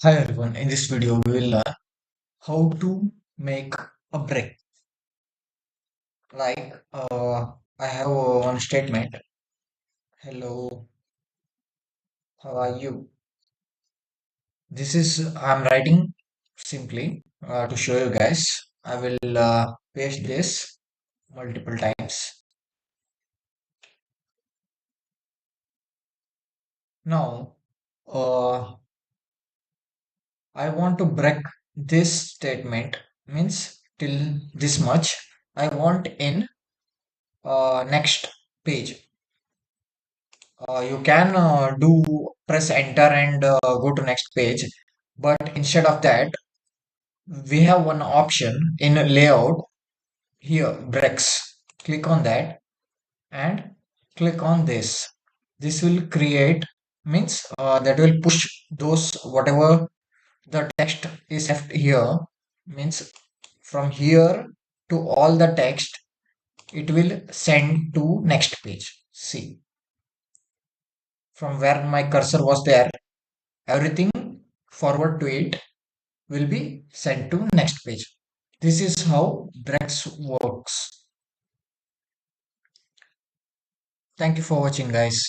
Hi everyone, in this video we will learn how to make a break. I have one statement. Hello, how are you? This is I'm writing simply to show you guys. I will paste this multiple times. Now, uh, I want to break this statement means till this much. I want in next page. You can do press enter and go to next page, but instead of that we have one option in layout here, breaks. Click on that and click on this will create means that will push those whatever the text is left here, means from here to all the text it will send to next page. See, from where my cursor was there, everything forward to it will be sent to next page. This is how Brex works. Thank you for watching, guys.